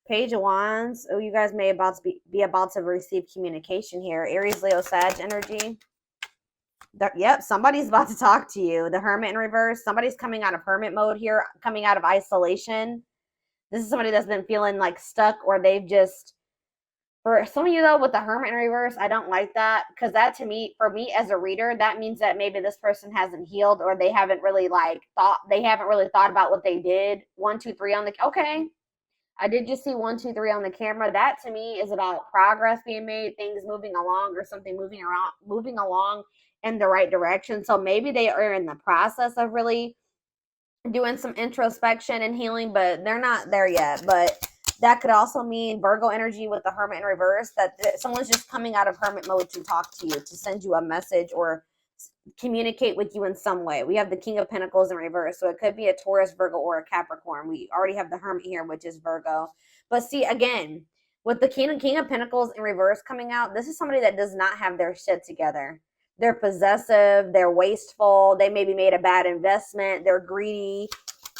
Page of Wands. Oh, you guys may be about to receive communication here. Aries, Leo, Sag energy. Yep, somebody's about to talk to you. The Hermit in reverse. Somebody's coming out of hermit mode here, coming out of isolation. This is somebody that's been feeling like stuck, or they've just, for some of you though, with the Hermit in reverse, I don't like that, because that, to me, for me as a reader, that means that maybe this person hasn't healed, or they haven't really thought about what they did. 1, 2, 3 on the, okay. I did just see 1, 2, 3 on the camera. That to me is about progress being made, things moving along, or something moving along in the right direction. So maybe they are in the process of really doing some introspection and healing, but they're not there yet. But that could also mean Virgo energy with the Hermit in reverse, that someone's just coming out of hermit mode to talk to you, to send you a message or communicate with you in some way. We have the King of Pentacles in reverse, so it could be a Taurus, Virgo, or a Capricorn. We already have the Hermit here, which is Virgo. But see, again, with the King of Pentacles in reverse coming out, this is somebody that does not have their shit together. They're possessive, they're wasteful, they maybe made a bad investment, they're greedy,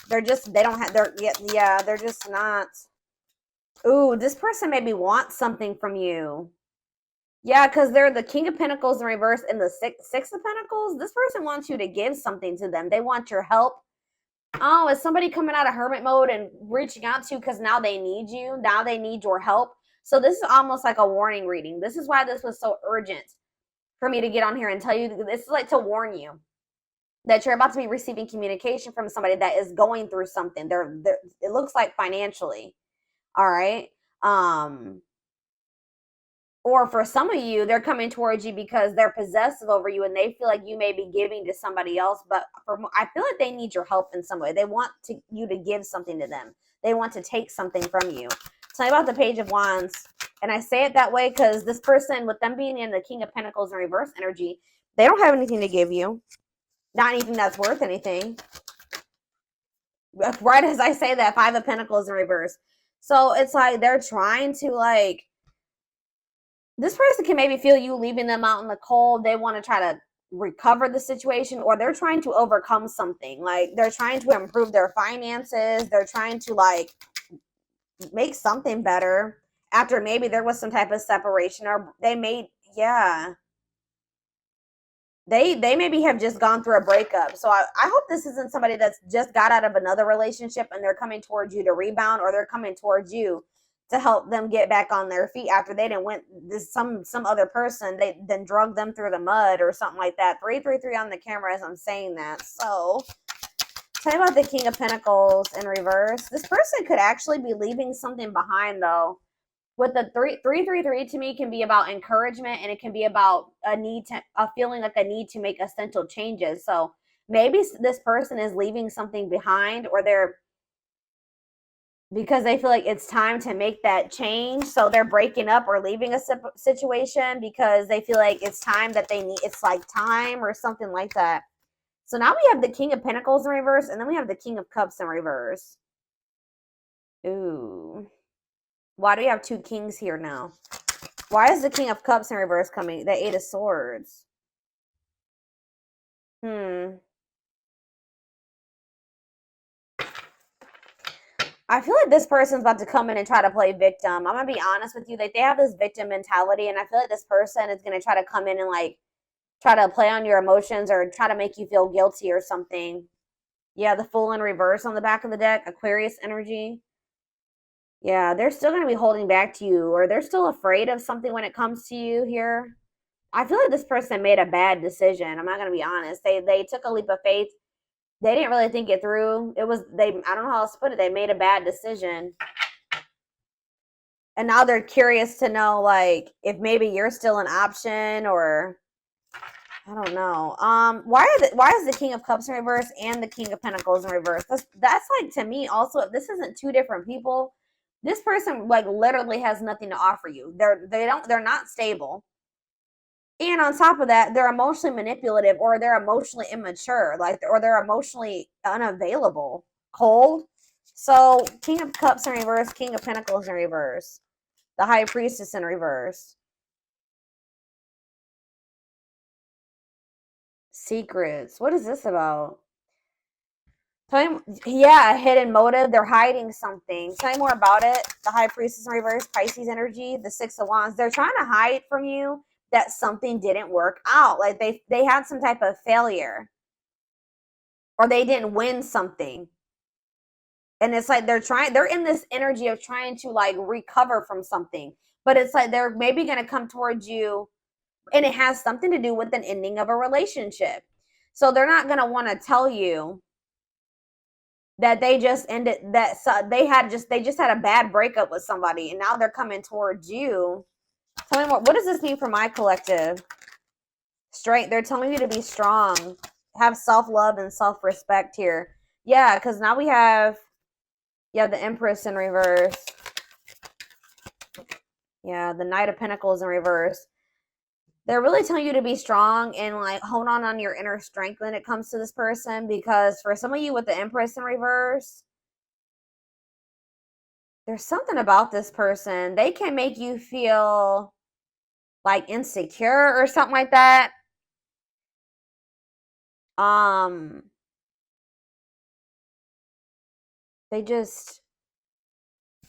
they're just not. Ooh, this person maybe wants something from you. Yeah, because they're the King of Pentacles in reverse and the Six of Pentacles. This person wants you to give something to them. They want your help. Oh, is somebody coming out of hermit mode and reaching out to you because now they need you? Now they need your help. So this is almost like a warning reading. This is why this was so urgent for me to get on here and tell you. This is like to warn you that you're about to be receiving communication from somebody that is going through something. It looks like financially. All right. Or for some of you, they're coming towards you because they're possessive over you and they feel like you may be giving to somebody else. But I feel like they need your help in some way. They want you to give something to them. They want to take something from you. Tell me about the Page of Wands. And I say it that way because this person, with them being in the King of Pentacles in reverse energy, they don't have anything to give you. Not anything that's worth anything. Right as I say that, Five of Pentacles in reverse. So it's like they're trying to like, this person can maybe feel you leaving them out in the cold. They want to try to recover the situation, or they're trying to overcome something. Like they're trying to improve their finances. They're trying to like make something better after maybe there was some type of separation, or they made, yeah. They maybe have just gone through a breakup. So I hope this isn't somebody that's just got out of another relationship and they're coming towards you to rebound, or they're coming towards you to help them get back on their feet after they didn't went this some other person, they then drug them through the mud or something like that. 333 on the camera as I'm saying that. So tell me about the King of Pentacles in reverse. This person could actually be leaving something behind though. With the 333 to me can be about encouragement, and it can be about a feeling like a need to make essential changes. So maybe this person is leaving something behind, or they're, because they feel like it's time to make that change. So they're breaking up or leaving a situation because they feel like it's time that they need, it's like time or something like that. So now we have the King of Pentacles in reverse, and then we have the King of Cups in reverse. Ooh. Why do we have two kings here now? Why is the King of Cups in reverse coming? The Eight of Swords. I feel like this person's about to come in and try to play victim. I'm going to be honest with you. Like, they have this victim mentality, and I feel like this person is going to try to come in and, like, try to play on your emotions or try to make you feel guilty or something. Yeah, the Fool in reverse on the back of the deck. Aquarius energy. Yeah, they're still going to be holding back to you, or they're still afraid of something when it comes to you here. I feel like this person made a bad decision. I'm not going to be honest. They took a leap of faith. They didn't really think it through. I don't know how else to put it. They made a bad decision. And now they're curious to know, like, if maybe you're still an option, or I don't know. Why is the King of Cups in reverse and the King of Pentacles in reverse? That's like, to me also, if this isn't two different people, this person like literally has nothing to offer you. They're not stable. And on top of that, they're emotionally manipulative, or they're emotionally immature, like, or they're emotionally unavailable, cold. So King of Cups in reverse, King of Pentacles in reverse, the High Priestess in reverse. Secrets. What is this about? Tell me, yeah, a hidden motive. They're hiding something. Tell me more about it. The High Priestess in reverse, Pisces energy, the Six of Wands. They're trying to hide from you that something didn't work out. Like they had some type of failure, or they didn't win something. And it's like they're in this energy of trying to like recover from something. But it's like they're maybe going to come towards you, and it has something to do with an ending of a relationship. So they're not going to want to tell you that they just ended, that they just had a bad breakup with somebody, and now they're coming towards you. Tell me more. What does this mean for my collective? Straight. They're telling you to be strong, have self-love and self-respect here. Yeah, because now we have, yeah, the Empress in reverse. Yeah, the Knight of Pentacles in reverse. They're really telling you to be strong and like hold on your inner strength when it comes to this person, because for some of you with the Empress in reverse, there's something about this person. They can make you feel like insecure or something like that. They just,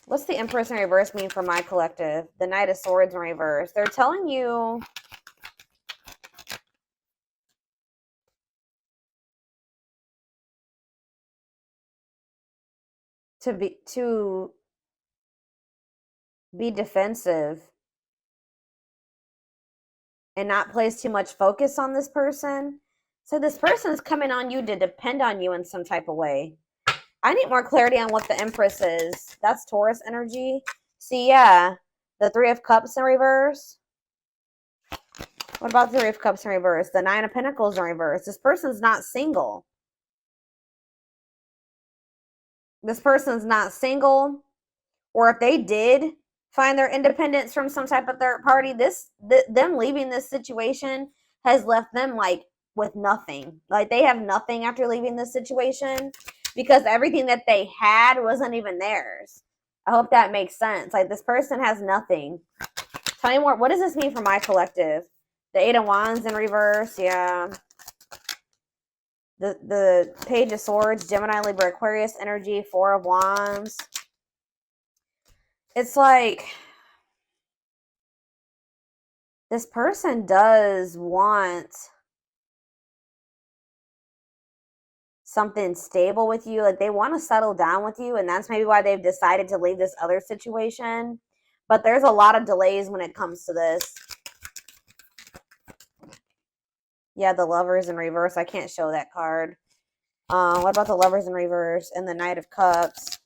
what's the Empress in reverse mean for my collective? The Knight of Swords in reverse. They're telling you to be defensive and not place too much focus on this person. So this person is coming on you to depend on you in some type of way. I need more clarity on what the Empress is. That's Taurus energy. See, yeah, the Three of Cups in reverse. What about the Three of Cups in reverse? The Nine of Pentacles in reverse. This person's not single. This person's not single. Or if they did find their independence from some type of third party, them leaving this situation has left them like with nothing. Like they have nothing after leaving this situation, because everything that they had wasn't even theirs. I hope that makes sense. Like this person has nothing. Tell me more. What does this mean for my collective? The Eight of Wands in reverse. Yeah. The Page of Swords, Gemini, Libra, Aquarius energy, Four of Wands. It's like this person does want something stable with you. Like they want to settle down with you, and that's maybe why they've decided to leave this other situation. But there's a lot of delays when it comes to this. Yeah, the Lovers in reverse. I can't show that card. What about the Lovers in reverse and the Knight of Cups?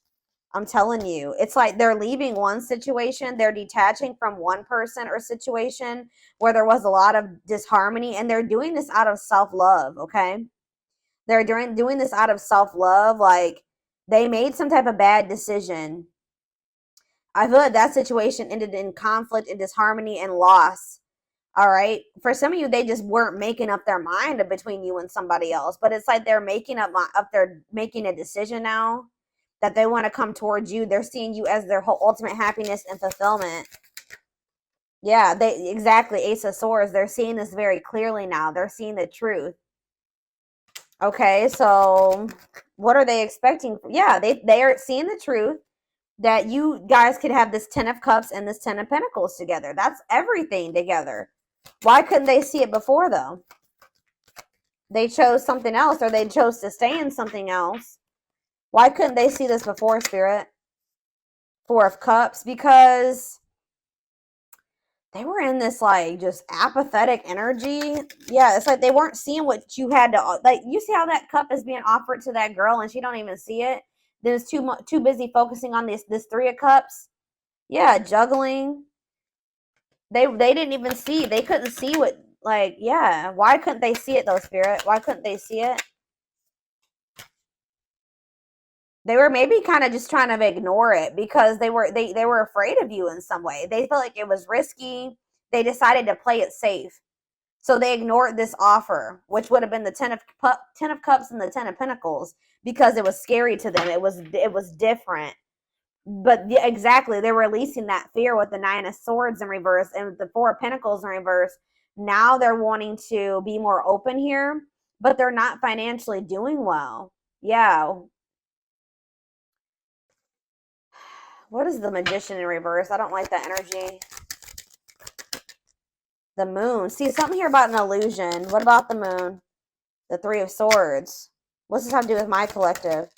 I'm telling you, it's like they're leaving one situation. They're detaching from one person or situation where there was a lot of disharmony, and they're doing this out of self-love, okay? They're doing this out of self-love. Like they made some type of bad decision. I feel like that situation ended in conflict and disharmony and loss. All right. For some of you, they just weren't making up their mind between you and somebody else. But it's like they're they're making a decision now that they want to come towards you. They're seeing you as their whole ultimate happiness and fulfillment. Yeah, they exactly. Ace of Swords. They're seeing this very clearly now. They're seeing the truth. Okay, so what are they expecting? Yeah, they are seeing the truth that you guys could have this Ten of Cups and this Ten of Pentacles together. That's everything together. Why couldn't they see it before, though? They chose something else, or they chose to stay in something else. Why couldn't they see this before, Spirit? Four of Cups, because they were in this like just apathetic energy. Yeah, it's like they weren't seeing what you had to, like, you see how that cup is being offered to that girl and she don't even see it. There's too busy focusing on this Three of Cups. Yeah, juggling. They didn't even see. They couldn't see what, like, yeah. Why couldn't they see it though, Spirit? Why couldn't they see it? They were maybe kind of just trying to ignore it because they were afraid of you in some way. They felt like it was risky. They decided to play it safe. So they ignored this offer, which would have been the Ten of Cups and the Ten of Pentacles, because it was scary to them. It was different. But yeah, exactly, they're releasing that fear with the Nine of Swords in reverse and the Four of Pentacles in reverse. Now they're wanting to be more open here, but they're not financially doing well. Yeah. What is the Magician in reverse? I don't like that energy. The Moon. See, something here about an illusion. What about the Moon? The Three of Swords. What's this have to do with my collective?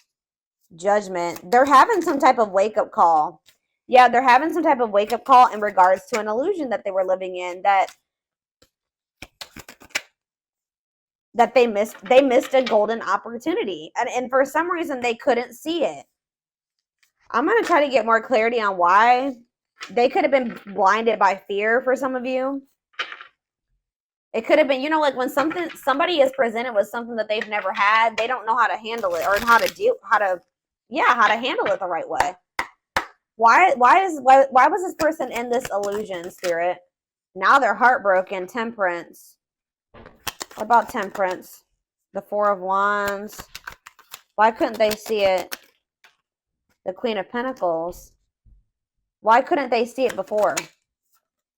Judgment. They're having some type of wake-up call. Yeah, they're having some type of wake-up call in regards to an illusion that they were living in, that they missed a golden opportunity. And for some reason they couldn't see it. I'm going to try to get more clarity on why. They could have been blinded by fear for some of you. It could have been, you know, like when somebody is presented with something that they've never had, they don't know how to handle it or how to handle it the right way. Why was this person in this illusion, Spirit? Now they're heartbroken. Temperance. What about Temperance? The Four of Wands. Why couldn't they see it? The Queen of Pentacles. Why couldn't they see it before?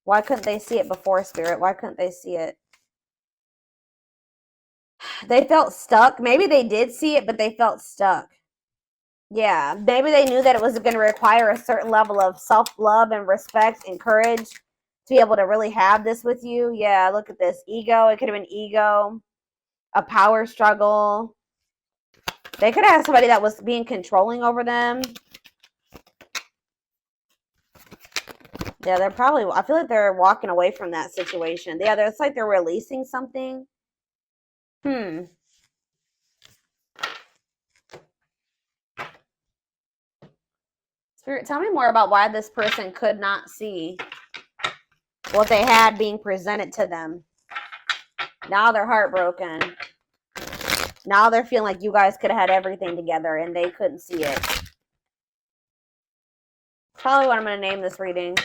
Why couldn't they see it before, Spirit? Why couldn't they see it? They felt stuck. Maybe they did see it, but they felt stuck. Yeah, maybe they knew that it was going to require a certain level of self-love and respect and courage to be able to really have this with you. Yeah, look at this. Ego. It could have been ego. A power struggle. They could have had somebody that was being controlling over them. Yeah, they're probably, I feel like they're walking away from that situation. Yeah, it's like they're releasing something. Spirit, tell me more about why this person could not see what they had being presented to them. Now they're heartbroken. Now they're feeling like you guys could have had everything together and they couldn't see it. Probably what I'm going to name this reading.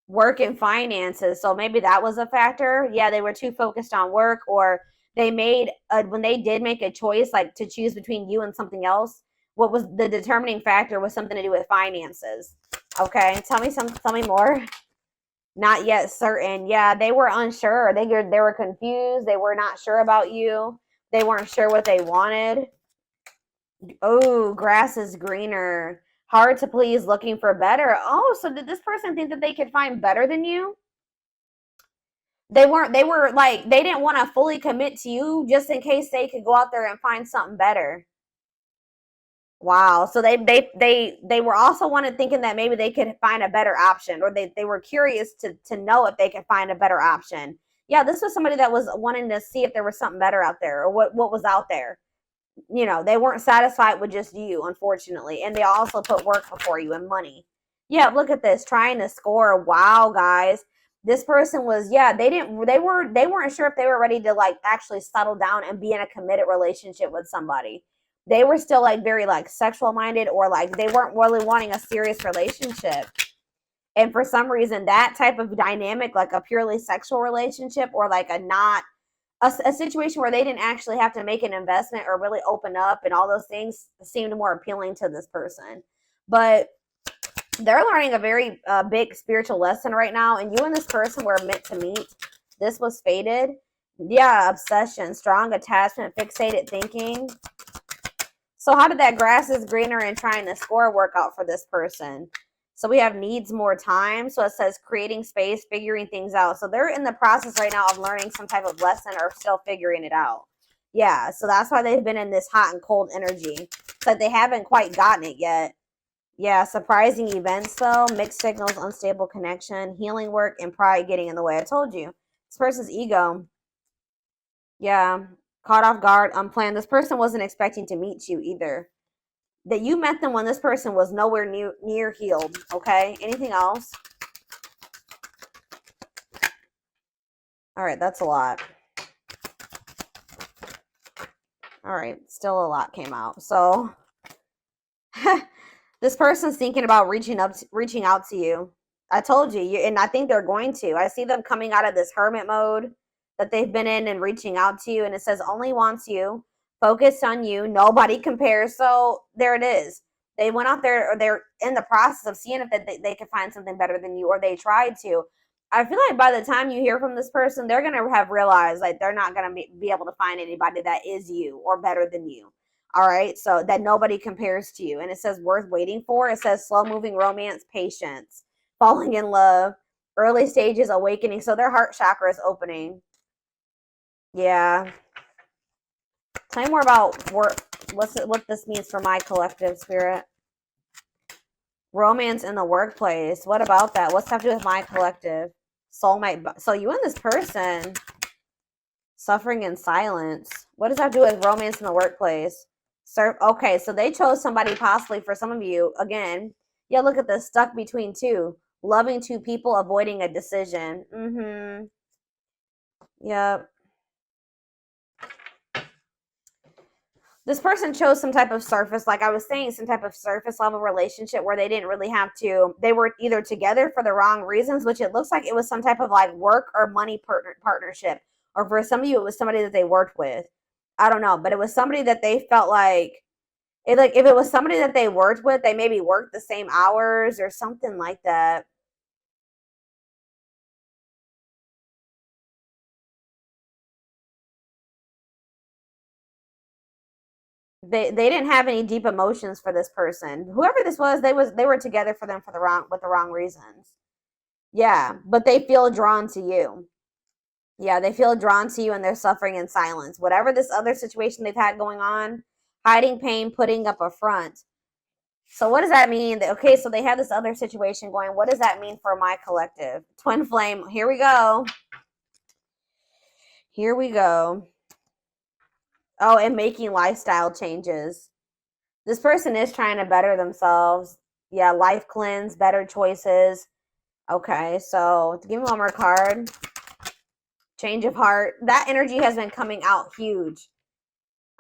Work and finances. So maybe that was a factor. Yeah, they were too focused on work, or they made when they did make a choice, like to choose between you and something else, what was the determining factor was something to do with finances. Okay, tell me more. Not yet certain. Yeah, they were unsure. They were confused. They were not sure about you. They weren't sure what they wanted. Oh, grass is greener. Hard to please, looking for better. Oh, so did this person think that they could find better than you? They were like, they didn't want to fully commit to you just in case they could go out there and find something better. Wow. So they were also thinking that maybe they could find a better option, or they were curious to know if they could find a better option. Yeah, this was somebody that was wanting to see if there was something better out there, or what was out there. You know, they weren't satisfied with just you, unfortunately. And they also put work before you and money. Yeah, look at this, trying to score. Wow, guys. This person was, yeah, they weren't sure if they were ready to like actually settle down and be in a committed relationship with somebody. They were still like very like sexual minded, or like they weren't really wanting a serious relationship. And for some reason, that type of dynamic, like a purely sexual relationship, or like a situation where they didn't actually have to make an investment or really open up and all those things, seemed more appealing to this person. But they're learning a very big spiritual lesson right now, and you and this person were meant to meet. This was fated. Yeah, obsession, strong attachment, fixated thinking. So how did that grass is greener and trying to score work out for this person? So we have needs more time. So it says creating space, figuring things out. So they're in the process right now of learning some type of lesson, or still figuring it out. Yeah, so that's why they've been in this hot and cold energy. But they haven't quite gotten it yet. Yeah, surprising events though, mixed signals, unstable connection, healing work, and pride getting in the way. I told you. This person's ego. Yeah, caught off guard, unplanned. This person wasn't expecting to meet you either. That you met them when this person was nowhere near healed. Okay, anything else? All right, that's a lot. All right, still a lot came out. So this person's thinking about reaching out to you. I told you, and I think they're going to. I see them coming out of this hermit mode that they've been in and reaching out to you. And it says only wants you, focused on you, nobody compares. So there it is. They went out there, or they're in the process of seeing if they could find something better than you, or they tried to. I feel like by the time you hear from this person, they're going to have realized like they're not going to be able to find anybody that is you or better than you. All right. So that nobody compares to you. And it says worth waiting for. It says slow moving romance, patience, falling in love, early stages, awakening. So their heart chakra is opening. Yeah. Tell me more about what this means for my collective spirit. Romance in the workplace. What about that? What's that to do with my collective? Soulmate. So you and this person suffering in silence. What does that do with romance in the workplace? Okay, so they chose somebody possibly for some of you. Again, yeah, look at this. Stuck between two. Loving two people, avoiding a decision. Yep. This person chose some type of surface, like I was saying, some type of surface level relationship where they didn't really have to, they were either together for the wrong reasons, which it looks like it was some type of like work or money partnership. Or for some of you, it was somebody that they worked with. I don't know, but it was somebody that they felt like, if it was somebody that they worked with, they maybe worked the same hours or something like that. They didn't have any deep emotions for this person. Whoever this was, they were together for them for the wrong reasons. Yeah, but they feel drawn to you. Yeah, they feel drawn to you and they're suffering in silence. Whatever this other situation they've had going on, hiding pain, putting up a front. So what does that mean? Okay, so they have this other situation going. What does that mean for my collective? Twin flame. Here we go. Here we go. Oh, and making lifestyle changes. This person is trying to better themselves. Yeah, life cleanse, better choices. Okay, so give me one more card. Change of heart. That energy has been coming out huge.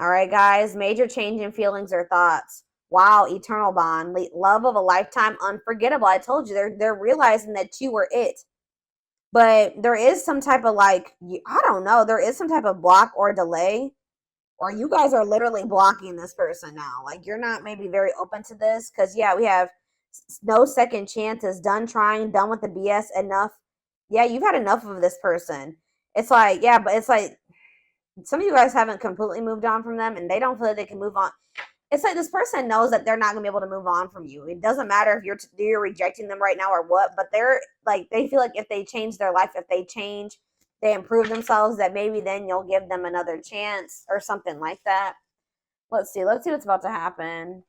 All right, guys. Major change in feelings or thoughts. Wow, eternal bond. Love of a lifetime, unforgettable. I told you, they're realizing that you were it. But there is some type of like, I don't know, there is some type of block or delay. Or you guys are literally blocking this person now. Like, you're not maybe very open to this. Because, yeah, we have no second chances. Done trying. Done with the BS. Enough. Yeah, you've had enough of this person. It's like, yeah, but it's like some of you guys haven't completely moved on from them. And they don't feel like they can move on. It's like this person knows that they're not going to be able to move on from you. It doesn't matter if you're rejecting them right now or what. But they're like, they feel like if they change their life, if they change, they improve themselves, that maybe then you'll give them another chance or something like that. Let's see what's about to happen.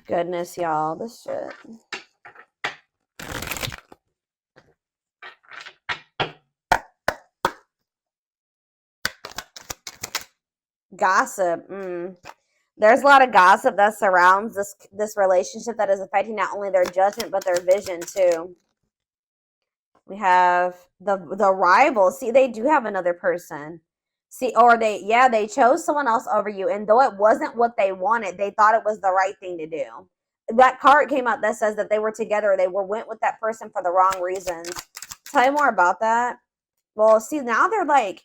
Goodness, y'all, this shit. Gossip. There's a lot of gossip that surrounds this relationship that is affecting not only their judgment but their vision too. We have the rival. See, they do have another person. See, or they chose someone else over you, and though it wasn't what they wanted, they thought it was the right thing to do. That card came out that says that they were together. They went with that person for the wrong reasons. Tell you more about that. Well, see, now they're like,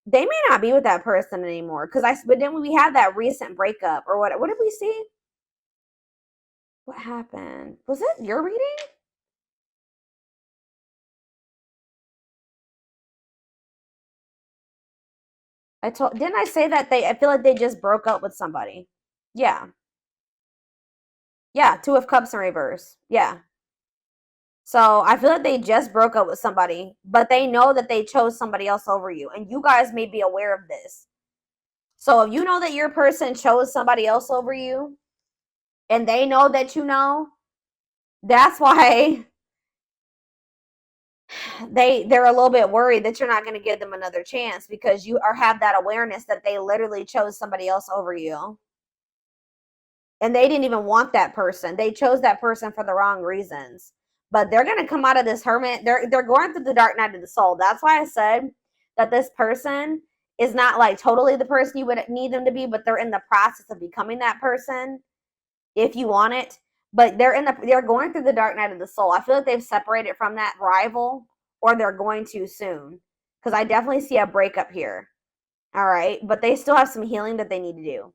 they may not be with that person anymore. But then we had that recent breakup, or what did we see? What happened? Was it your reading? Didn't I say that I feel like they just broke up with somebody? Yeah. Yeah, Two of Cups in reverse. Yeah. So I feel like they just broke up with somebody, but they know that they chose somebody else over you. And you guys may be aware of this. So if you know that your person chose somebody else over you, and they know that you know, that's why they're a little bit worried that you're not going to give them another chance, because you have that awareness that they literally chose somebody else over you. And they didn't even want that person. They chose that person for the wrong reasons. But they're going to come out of this hermit. They're going through the dark night of the soul. That's why I said that this person is not like totally the person you would need them to be, but they're in the process of becoming that person if you want it. But they're going through the dark night of the soul. I feel like they've separated from that rival, or they're going to soon, because I definitely see a breakup here. All right, but they still have some healing that they need to do.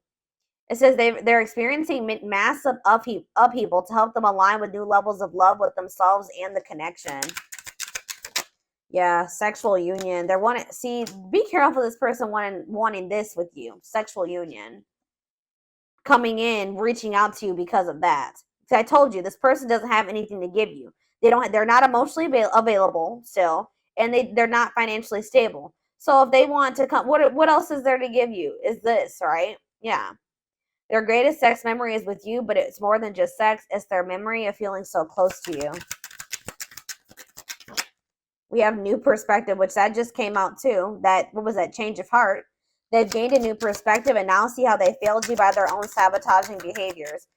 It says they're experiencing massive upheaval to help them align with new levels of love with themselves and the connection. Yeah, sexual union. They're wanting. See, be careful. This person wanting this with you. Sexual union coming in, reaching out to you because of that. See, I told you this person doesn't have anything to give you. They don't. They're not emotionally available still, and they're not financially stable. So if they want to come, what else is there to give you? Is this right? Yeah. Their greatest sex memory is with you, but it's more than just sex. It's their memory of feeling so close to you. We have new perspective, which that just came out too. That, what was that? Change of heart. They've gained a new perspective and now see how they failed you by their own sabotaging behaviors.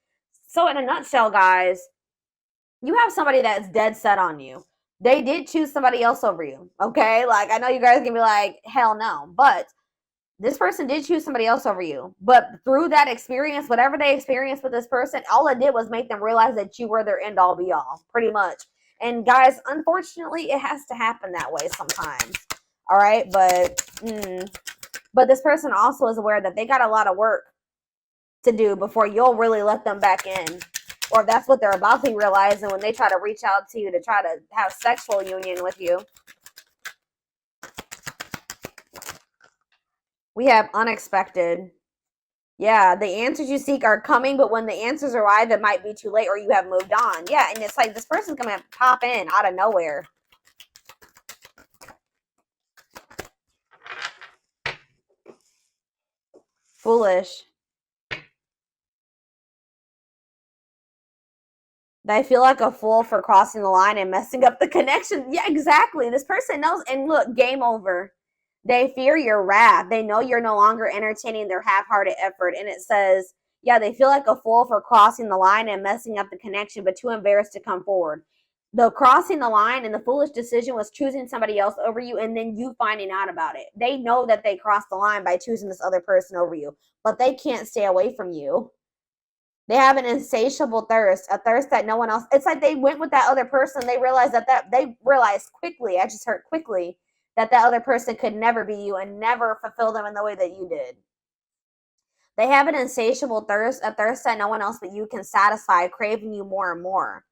So in a nutshell, guys, you have somebody that's dead set on you. They did choose somebody else over you. Okay? Like, I know you guys can be like, hell no. But this person did choose somebody else over you. But through that experience, whatever they experienced with this person, all it did was make them realize that you were their end all be all, pretty much. And guys, unfortunately, it has to happen that way sometimes. All right? But this person also is aware that they got a lot of work to do before you'll really let them back in. Or that's what they're about to realize. And when they try to reach out to you to try to have sexual union with you. We have unexpected. Yeah, the answers you seek are coming, but when the answers arrive, it might be too late or you have moved on. Yeah, and it's like this person's going to pop in out of nowhere. Foolish. They feel like a fool for crossing the line and messing up the connection. Yeah, exactly. This person knows. And look, game over. They fear your wrath. They know you're no longer entertaining their half-hearted effort. And it says, yeah, they feel like a fool for crossing the line and messing up the connection, but too embarrassed to come forward. The crossing the line and the foolish decision was choosing somebody else over you and then you finding out about it. They know that they crossed the line by choosing this other person over you, but they can't stay away from you. They have an insatiable thirst, a thirst that no one else. It's like they went with that other person. They realized they realized quickly. I just heard quickly that other person could never be you and never fulfill them in the way that you did. They have an insatiable thirst, a thirst that no one else but you can satisfy, craving you more and more.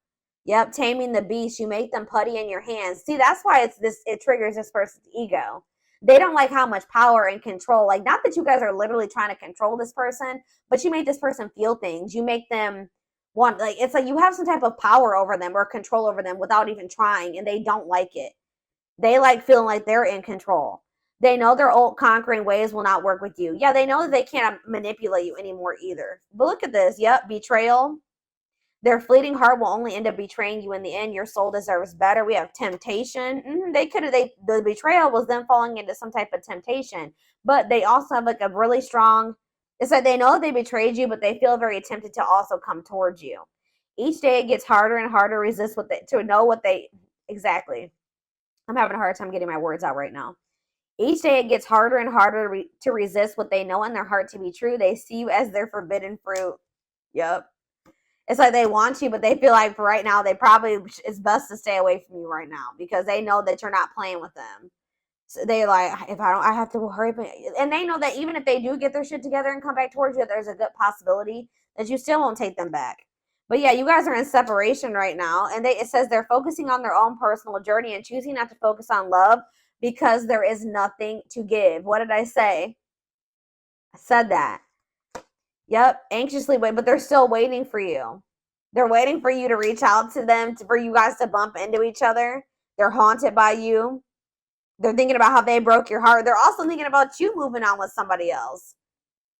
Yep, taming the beast. You make them putty in your hands. See, that's why it triggers this person's ego. They don't like how much power and control, like, not that you guys are literally trying to control this person, but you make this person feel things. You make them want, like, it's like you have some type of power over them or control over them without even trying, and they don't like it. They like feeling like they're in control. They know their old conquering ways will not work with you. Yeah, they know that they can't manipulate you anymore either. But look at this. Yep, betrayal. Their fleeting heart will only end up betraying you in the end. Your soul deserves better. We have temptation. The betrayal was them falling into some type of temptation. But they also have like a really strong, it's like they know they betrayed you, but they feel very tempted to also come towards you. Each day it gets harder and harder to resist to know what they, exactly. I'm having a hard time getting my words out right now. Each day it gets harder and harder to resist what they know in their heart to be true. They see you as their forbidden fruit. Yep. It's like they want you, but they feel like for right now, it's best to stay away from you right now because they know that you're not playing with them. So they like, if I don't, I have to hurry up. And they know that even if they do get their shit together and come back towards you, there's a good possibility that you still won't take them back. But yeah, you guys are in separation right now. And it says they're focusing on their own personal journey and choosing not to focus on love because there is nothing to give. What did I say? I said that. Yep, anxiously wait, but they're still waiting for you. They're waiting for you to reach out to them, for you guys to bump into each other. They're haunted by you. They're thinking about how they broke your heart. They're also thinking about you moving on with somebody else.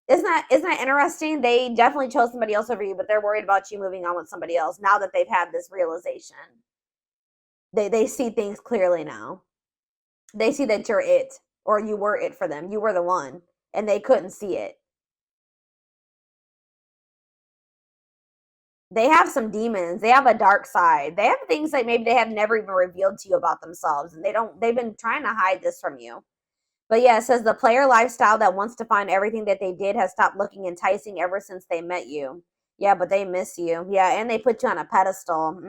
Isn't that interesting? They definitely chose somebody else over you, but they're worried about you moving on with somebody else now that they've had this realization. They see things clearly now. They see that you're it, or you were it for them. You were the one, and they couldn't see it. They have some demons. They have a dark side. They have things that maybe they have never even revealed to you about themselves. And they've been trying to hide this from you. But yeah, it says the player lifestyle that wants to find everything that they did has stopped looking enticing ever since they met you. Yeah, but they miss you. Yeah, and they put you on a pedestal.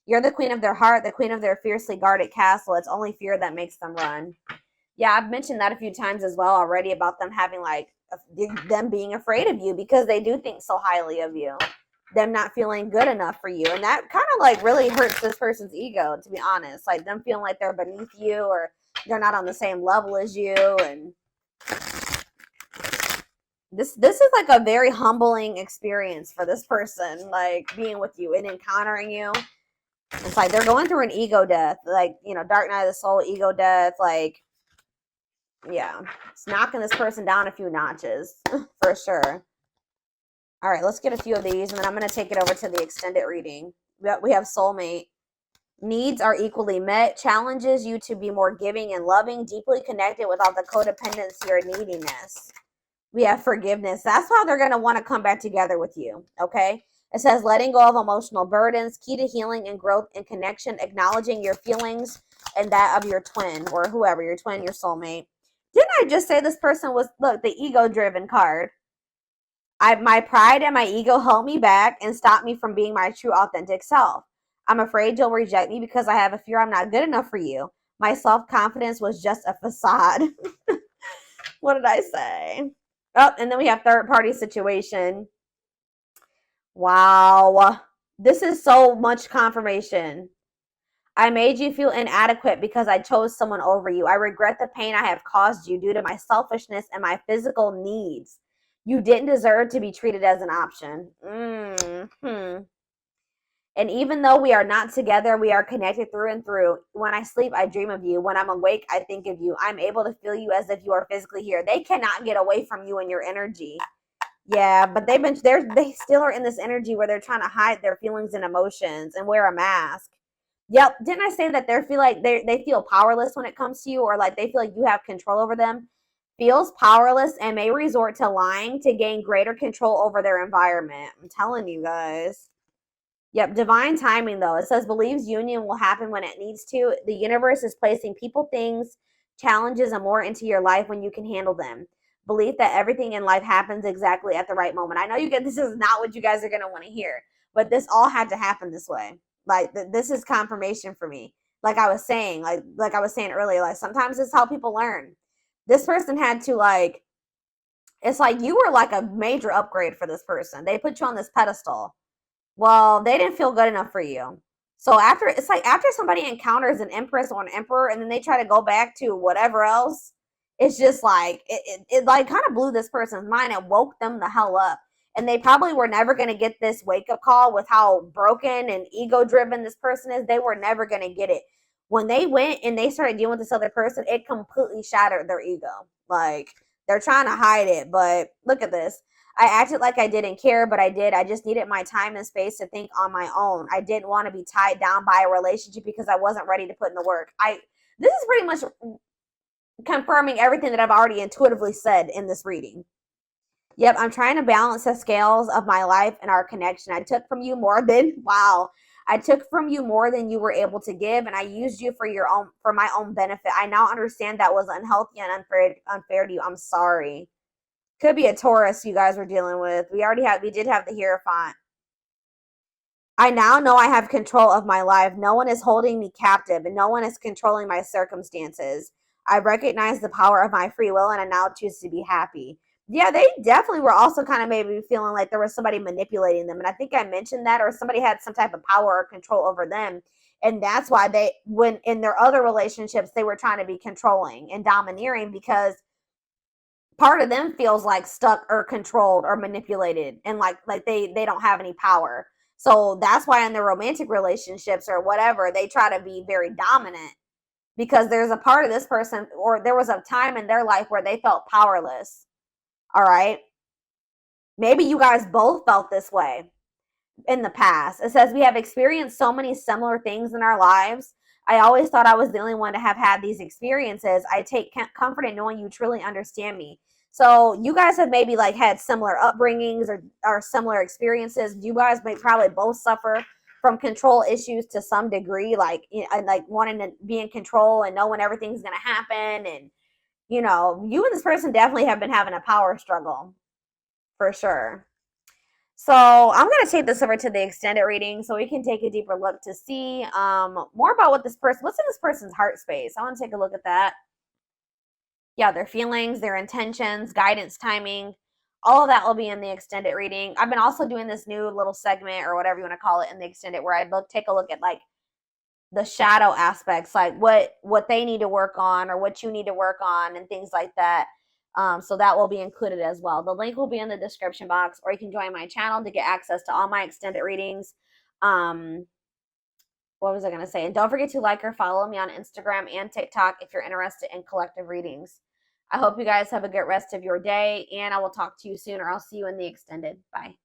You're the queen of their heart, the queen of their fiercely guarded castle. It's only fear that makes them run. Yeah, I've mentioned that a few times as well already about them having like them being afraid of you because they do think so highly of you. Them not feeling good enough for you. And that kind of like really hurts this person's ego, to be honest. Like them feeling like they're beneath you or they're not on the same level as you. And this is like a very humbling experience for this person, like being with you and encountering you. It's like they're going through an ego death, like, you know, dark night of the soul, ego death. Like, yeah, it's knocking this person down a few notches for sure. All right, let's get a few of these, and then I'm going to take it over to the extended reading. We have soulmate. Needs are equally met. Challenges you to be more giving and loving, deeply connected without the codependency or neediness. We have forgiveness. That's how they're going to want to come back together with you, okay? It says letting go of emotional burdens, key to healing and growth and connection, acknowledging your feelings and that of your twin or whoever, your twin, your soulmate. Didn't I just say this person was, look, the ego-driven card? My pride and my ego held me back and stopped me from being my true authentic self. I'm afraid you'll reject me because I have a fear I'm not good enough for you. My self-confidence was just a facade. What did I say? Oh, and then we have third party situation. Wow. This is so much confirmation. I made you feel inadequate because I chose someone over you. I regret the pain I have caused you due to my selfishness and my physical needs. You didn't deserve to be treated as an option. And even though we are not together, we are connected through and through. When I sleep, I dream of you. When I'm awake, I think of you. I'm able to feel you as if you are physically here. They cannot get away from you and your energy. Yeah, but they still are in this energy where they're trying to hide their feelings and emotions and wear a mask. Yep, didn't I say that they feel powerless when it comes to you, or like they feel like you have control over them? Feels powerless and may resort to lying to gain greater control over their environment. I'm telling you guys. Yep, divine timing though. It says believes union will happen when it needs to. The universe is placing people, things, challenges, and more into your life when you can handle them. Belief that everything in life happens exactly at the right moment. I know this is not what you guys are going to want to hear, but this all had to happen this way. Like this is confirmation for me. Like I was saying, like I was saying earlier, like sometimes it's how people learn. This person had to it's like you were like a major upgrade for this person. They put you on this pedestal. Well, they didn't feel good enough for you. So after somebody encounters an empress or an emperor and then they try to go back to whatever else, it's just like it like kind of blew this person's mind and woke them the hell up. And they probably were never going to get this wake-up call with how broken and ego-driven this person is. They were never going to get it. When they went and they started dealing with this other person, it completely shattered their ego. Like, they're trying to hide it, but look at this. I acted like I didn't care, but I did. I just needed my time and space to think on my own. I didn't want to be tied down by a relationship because I wasn't ready to put in the work. This is pretty much confirming everything that I've already intuitively said in this reading. Yep, I'm trying to balance the scales of my life and our connection. I took from you more than I took from you more than you were able to give, and I used you for my own benefit. I now understand that was unhealthy and unfair to you. I'm sorry. Could be a Taurus you guys were dealing with. We did have the Hierophant. I now know I have control of my life. No one is holding me captive and no one is controlling my circumstances. I recognize the power of my free will and I now choose to be happy. Yeah, they definitely were also kind of maybe feeling like there was somebody manipulating them. And I think I mentioned that, or somebody had some type of power or control over them. And that's why when in their other relationships, they were trying to be controlling and domineering because part of them feels like stuck or controlled or manipulated and like they don't have any power. So that's why in their romantic relationships or whatever, they try to be very dominant because there's a part of this person, or there was a time in their life where they felt powerless. All right. Maybe you guys both felt this way in the past. It says we have experienced so many similar things in our lives. I always thought I was the only one to have had these experiences. I take comfort in knowing you truly understand me. So you guys have maybe like had similar upbringings or similar experiences. You guys may probably both suffer from control issues to some degree, like wanting to be in control and know when everything's going to happen. And, you and this person definitely have been having a power struggle for sure. So I'm going to take this over to the extended reading so we can take a deeper look to see more about what's in this person's heart space. I want to take a look at that. Yeah, their feelings, their intentions, guidance, timing, all of that will be in the extended reading. I've been also doing this new little segment or whatever you want to call it in the extended where I take a look at like the shadow aspects, like what they need to work on or what you need to work on and things like that. So that will be included as well. The link will be in the description box, or you can join my channel to get access to all my extended readings. What was I going to say? And don't forget to like or follow me on Instagram and TikTok if you're interested in collective readings. I hope you guys have a good rest of your day, and I will talk to you soon, or I'll see you in the extended. Bye.